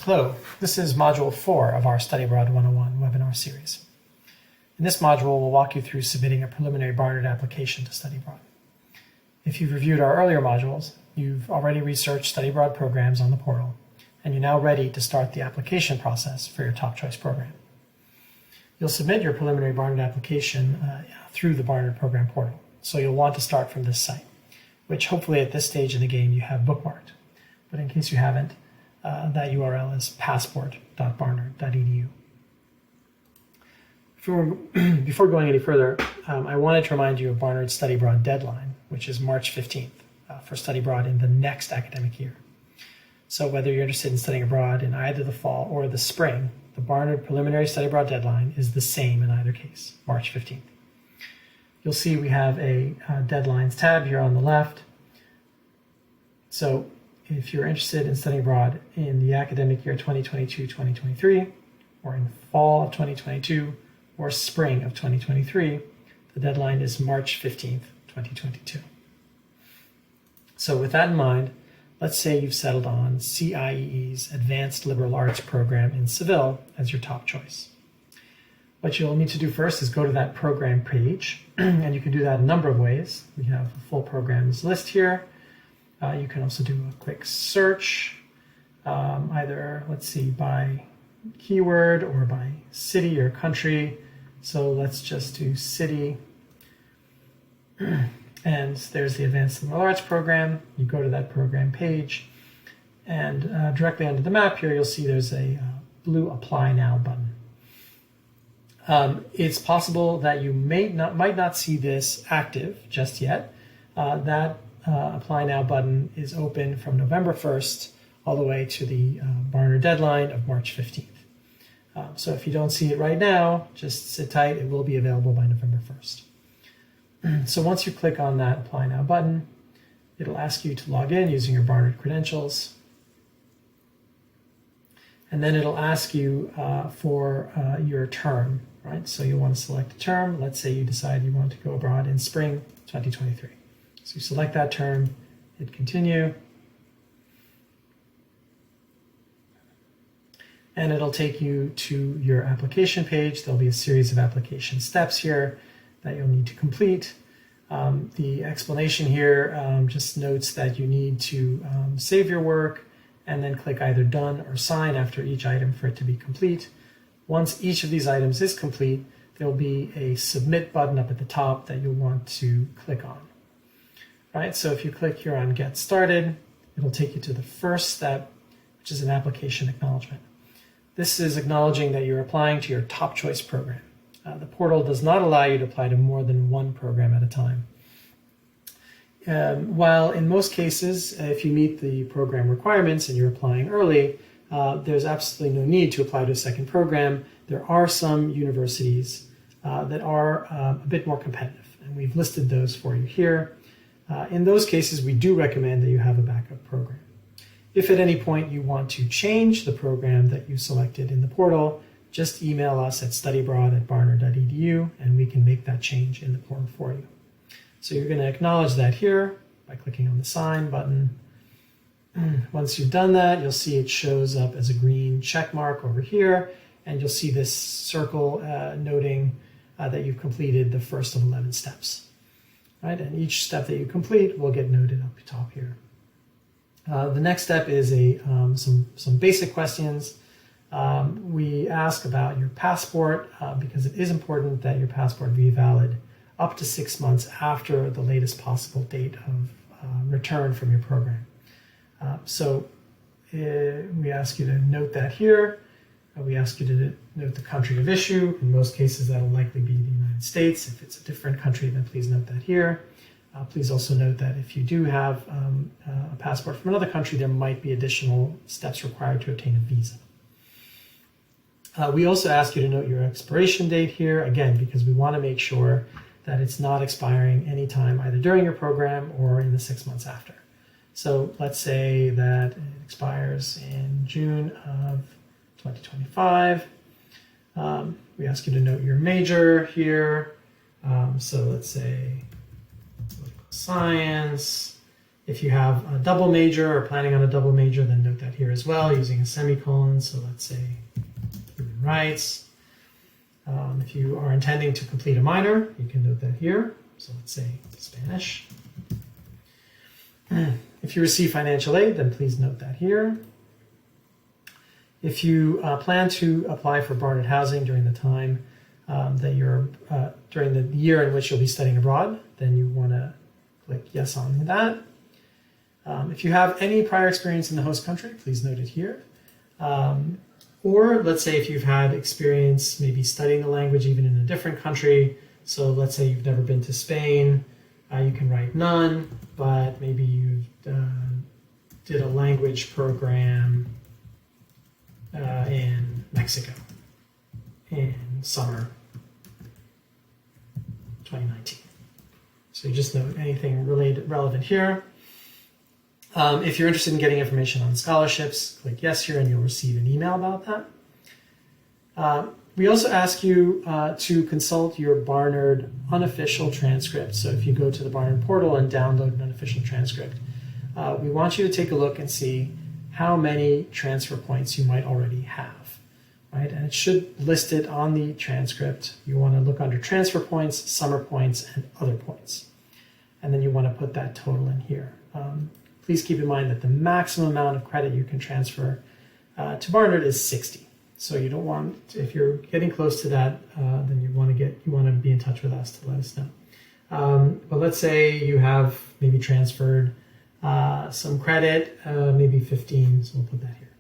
Hello, this is Module 4 of our Study Abroad 101 webinar series. In this module, we'll walk you through submitting a preliminary Barnard application to study abroad. If you've reviewed our earlier modules, you've already researched study abroad programs on the portal, and you're now ready to start the application process for your top choice program. You'll submit your preliminary Barnard application through the Barnard program portal, so you'll want to start from this site, which hopefully at this stage in the game you have bookmarked. But in case you haven't, that URL is passport.barnard.edu. Before going any further, I wanted to remind you of Barnard's study abroad deadline, which is March 15th for study abroad in the next academic year. So whether you're interested in studying abroad in either the fall or the spring, the Barnard preliminary study abroad deadline is the same in either case, March 15th. You'll see we have a deadlines tab here on the left. So if you're interested in studying abroad in the academic year 2022-2023, or in fall of 2022, or spring of 2023, the deadline is March 15th, 2022. So with that in mind, let's say you've settled on CIEE's Advanced Liberal Arts program in Seville as your top choice. What you'll need to do first is go to that program page, and you can do that a number of ways. We have a full programs list here. You can also do a quick search, either, let's see, by keyword or by city or country. So let's just do city. And there's the Advanced Liberal Arts program. You go to that program page, and directly under the map here, you'll see there's a blue Apply Now button. It's possible that you might not see this active just yet. That Apply Now button is open from November 1st all the way to the Barnard deadline of March 15th. So if you don't see it right now, just sit tight. It will be available by November 1st. So once you click on that Apply Now button, it'll ask you to log in using your Barnard credentials. And then it'll ask you for your term, right? So you'll want to select a term. Let's say you decide you want to go abroad in spring 2023. So you select that term, hit continue, and it'll take you to your application page. There'll be a series of application steps here that you'll need to complete. The explanation here just notes that you need to save your work and then click either done or sign after each item for it to be complete. Once each of these items is complete, there'll be a submit button up at the top that you'll want to click on. Right, so if you click here on Get Started, it'll take you to the first step, which is an application acknowledgement. This is acknowledging that you're applying to your top choice program. The portal does not allow you to apply to more than one program at a time. While in most cases, if you meet the program requirements and you're applying early, there's absolutely no need to apply to a second program. There are some universities that are a bit more competitive, and we've listed those for you here. In those cases, we do recommend that you have a backup program. If at any point you want to change the program that you selected in the portal, just email us at studyabroad@barnard.edu, and we can make that change in the portal for you. So you're going to acknowledge that here by clicking on the sign button. Once you've done that, you'll see it shows up as a green check mark over here, and you'll see this circle noting that you've completed the first of 11 steps. Right? And each step that you complete will get noted up top here. The next step is some basic questions. We ask about your passport because it is important that your passport be valid up to 6 months after the latest possible date of return from your program. So we ask you to note that here. We ask you to note the country of issue. In most cases, that'll likely be the United States. If it's a different country, then please note that here. Please also note that if you do have a passport from another country, there might be additional steps required to obtain a visa. We also ask you to note your expiration date here, again, because we want to make sure that it's not expiring anytime either during your program or in the 6 months after. So let's say that it expires in June of 2025. We ask you to note your major here. So let's say political science, If you have a double major or planning on a double major, then note that here as well using a semicolon. So let's say human rights. If you are intending to complete a minor, you can note that here. So let's say Spanish. If you receive financial aid, then please note that here. If you plan to apply for bartered housing during the time during the year in which you'll be studying abroad, then you want to click yes on that. If you have any prior experience in the host country, please note it here. Or let's say if you've had experience maybe studying the language even in a different country. So let's say you've never been to Spain, you can write none, but maybe you did a language program in Mexico in summer 2019. So you just note anything relevant here. If you're interested in getting information on scholarships, click yes here and you'll receive an email about that. We also ask you to consult your Barnard unofficial transcript. So if you go to the Barnard portal and download an unofficial transcript, we want you to take a look and see how many transfer points you might already have, right? And it should list it on the transcript. You want to look under transfer points, summer points, and other points. And then you want to put that total in here. Please keep in mind that the maximum amount of credit you can transfer to Barnard is 60. So you don't want, if you're getting close to that, then you want to be in touch with us to let us know. But let's say you have maybe transferred some credit, maybe 15, so we'll put that here.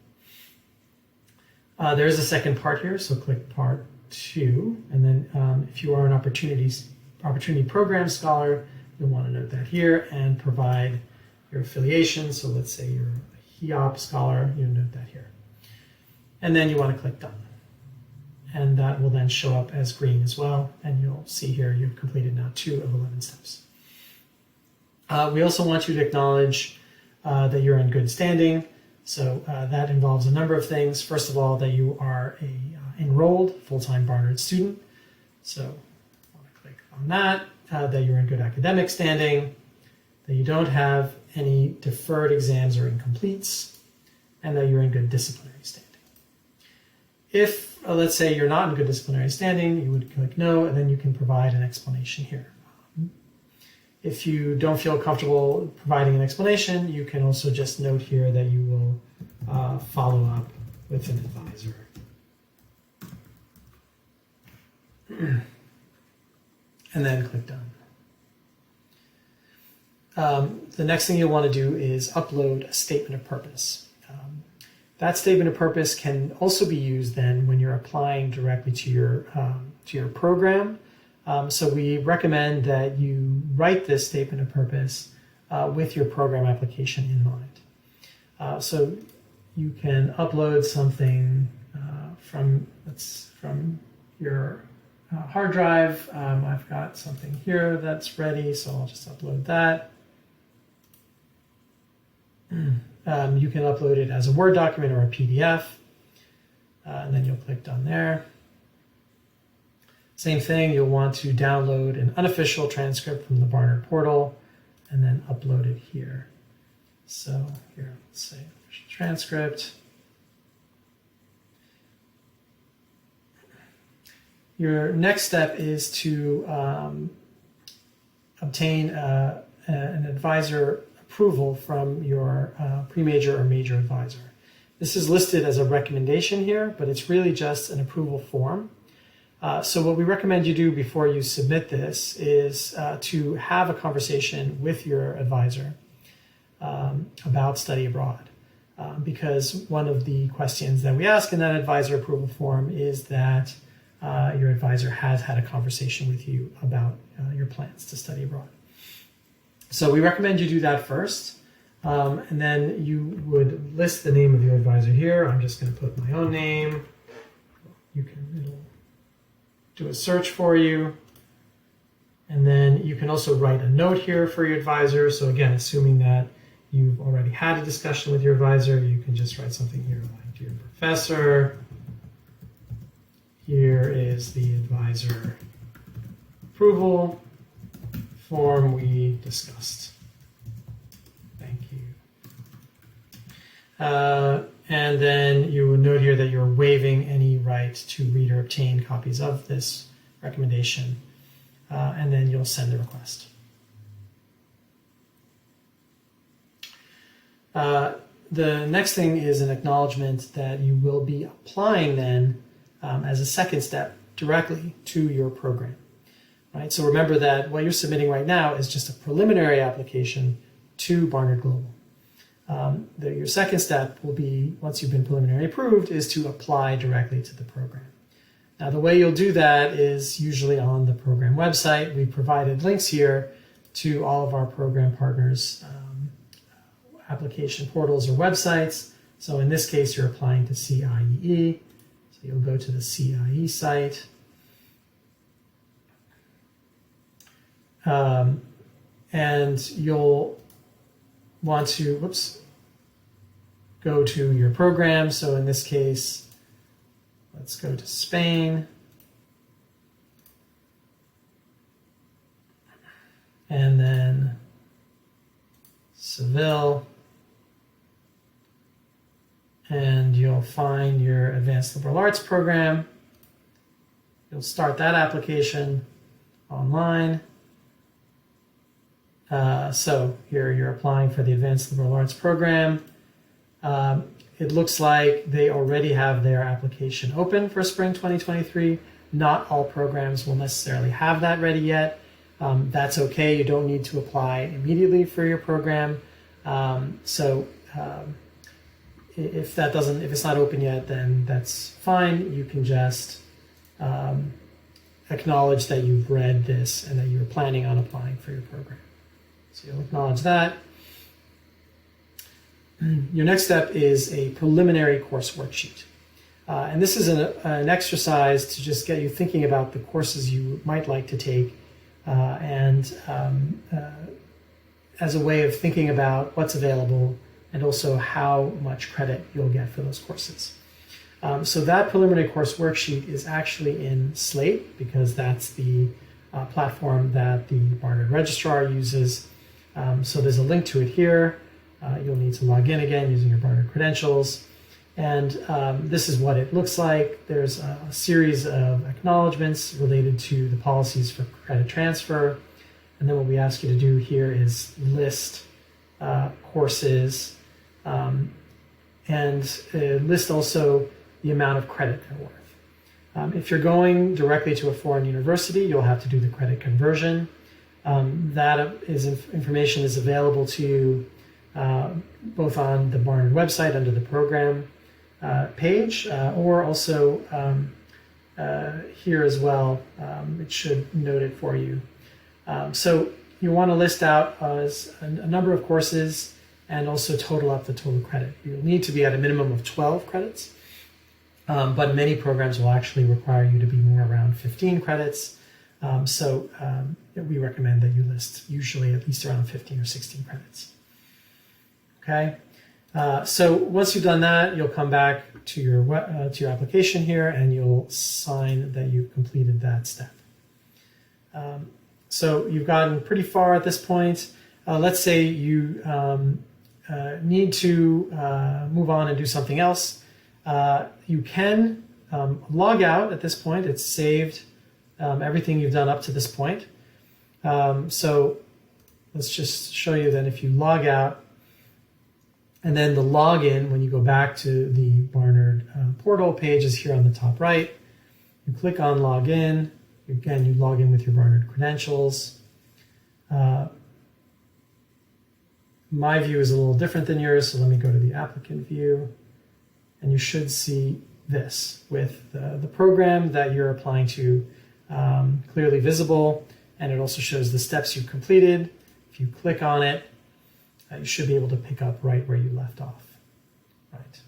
There is a second part here, so click part 2, and then if you are an opportunity program scholar, you'll want to note that here and provide your affiliation. So let's say you're a HEOP scholar, you'll note that here. And then you want to click done. And that will then show up as green as well, and you'll see here you've completed now 2 of 11 steps. We also want you to acknowledge that you're in good standing. So that involves a number of things. First of all, that you are a enrolled full-time Barnard student. So I want to click on that. That you're in good academic standing, that you don't have any deferred exams or incompletes, and that you're in good disciplinary standing. If, let's say, you're not in good disciplinary standing, you would click no, and then you can provide an explanation here. If you don't feel comfortable providing an explanation, you can also just note here that you will follow up with an advisor. And then click done. The next thing you'll want to do is upload a statement of purpose. That statement of purpose can also be used then when you're applying directly to your program. So we recommend that you write this statement of purpose with your program application in mind. So you can upload something from your hard drive. I've got something here that's ready, so I'll just upload that. You can upload it as a Word document or a PDF, and then you'll click done there. Same thing, you'll want to download an unofficial transcript from the Barnard portal and then upload it here. So here, let's say official transcript. Your next step is to obtain an advisor approval from your pre-major or major advisor. This is listed as a recommendation here, but it's really just an approval form. So what we recommend you do before you submit this is to have a conversation with your advisor about study abroad. Because one of the questions that we ask in that advisor approval form is that your advisor has had a conversation with you about your plans to study abroad. So we recommend you do that first, and then you would list the name of your advisor here. I'm just going to put my own name. It'll do a search for you, and then you can also write a note here for your advisor. So again, assuming that you've already had a discussion with your advisor, you can just write something here like, dear professor, here is the advisor approval form we discussed. And then you will note here that you're waiving any right to read or obtain copies of this recommendation. And then you'll send the request. The next thing is an acknowledgement that you will be applying then as a second step directly to your program. Right? So remember that what you're submitting right now is just a preliminary application to Barnard Global. Your second step will be, once you've been preliminary approved, is to apply directly to the program. Now the way you'll do that is usually on the program website. We provided links here to all of our program partners' application portals or websites. So in this case, you're applying to CIEE. So you'll go to the CIEE site. And you'll want to, go to your program. So in this case, let's go to Spain. And then Seville. And you'll find your Advanced Liberal Arts program. You'll start that application online. So here you're applying for the Advanced Liberal Arts program. It looks like they already have their application open for spring 2023. Not all programs will necessarily have that ready yet. That's okay. You don't need to apply immediately for your program. If it's not open yet, then that's fine. You can just acknowledge that you've read this and that you're planning on applying for your program. So you'll acknowledge that. Your next step is a preliminary course worksheet. And this is an exercise to just get you thinking about the courses you might like to take and as a way of thinking about what's available and also how much credit you'll get for those courses. So that preliminary course worksheet is actually in Slate because that's the platform that the Barnard Registrar uses. So there's a link to it here. You'll need to log in again using your Barnard credentials. And this is what it looks like. There's a series of acknowledgments related to the policies for credit transfer. And then what we ask you to do here is list courses and list also the amount of credit they're worth. If you're going directly to a foreign university, you'll have to do the credit conversion. Information is available to you both on the Barnard website under the program page or also here as well. It should note it for you. So you want to list out a number of courses and also total up the total credit. You'll need to be at a minimum of 12 credits, but many programs will actually require you to be more around 15 credits. We recommend that you list usually at least around 15 or 16 credits. Okay, so once you've done that, you'll come back to your application here and you'll sign that you've completed that step. So you've gotten pretty far at this point. Let's say you need to move on and do something else. You can log out at this point. It's saved everything you've done up to this point. So let's just show you then if you log out and then the login, when you go back to the Barnard portal page is here on the top right. You click on login. Again, you log in with your Barnard credentials. My view is a little different than yours, so let me go to the applicant view. And you should see this with the program that you're applying to clearly visible, and it also shows the steps you've completed. If you click on it, you should be able to pick up right where you left off. Right.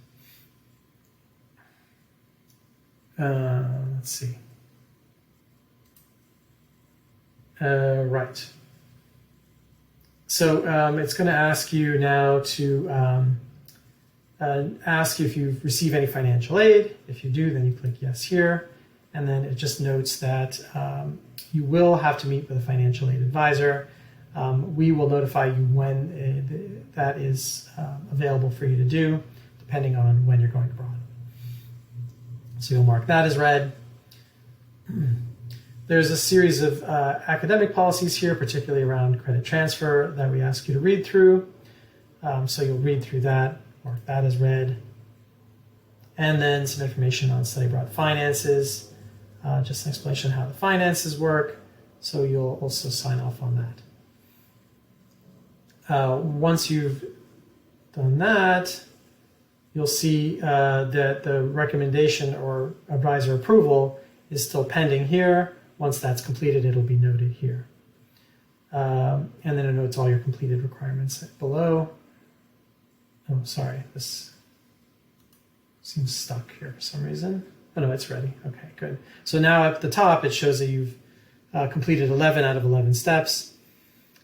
Let's see. Right. So it's going to ask you now to ask you if you receive any financial aid. If you do, then you click yes here. And then it just notes that you will have to meet with a financial aid advisor. We will notify you when that is available for you to do. depending on when you're going abroad. So you'll mark that as red. There's a series of academic policies here, particularly around credit transfer, that we ask you to read through. So you'll read through that, mark that as red. And then some information on study abroad finances, just an explanation of how the finances work. So you'll also sign off on that. Once you've done that, you'll see that the recommendation or advisor approval is still pending here. Once that's completed, it'll be noted here. And then it notes all your completed requirements below. Oh, sorry, this seems stuck here for some reason. Oh no, it's ready. Okay, good. So now at the top, it shows that you've completed 11 out of 11 steps.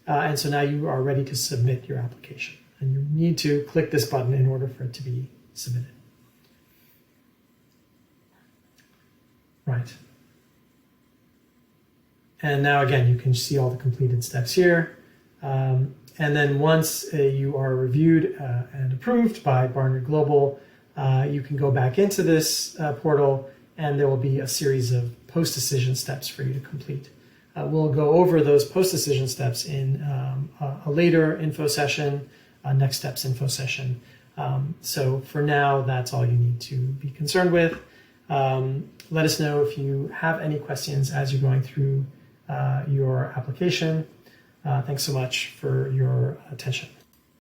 And so now you are ready to submit your application. And you need to click this button in order for it to be submitted. Right. And now again, you can see all the completed steps here. And then once you are reviewed and approved by Barnard Global, you can go back into this portal and there will be a series of post-decision steps for you to complete. We'll go over those post-decision steps in a later info session, next steps info session. So for now, that's all you need to be concerned with. Let us know if you have any questions as you're going through your application. Thanks so much for your attention.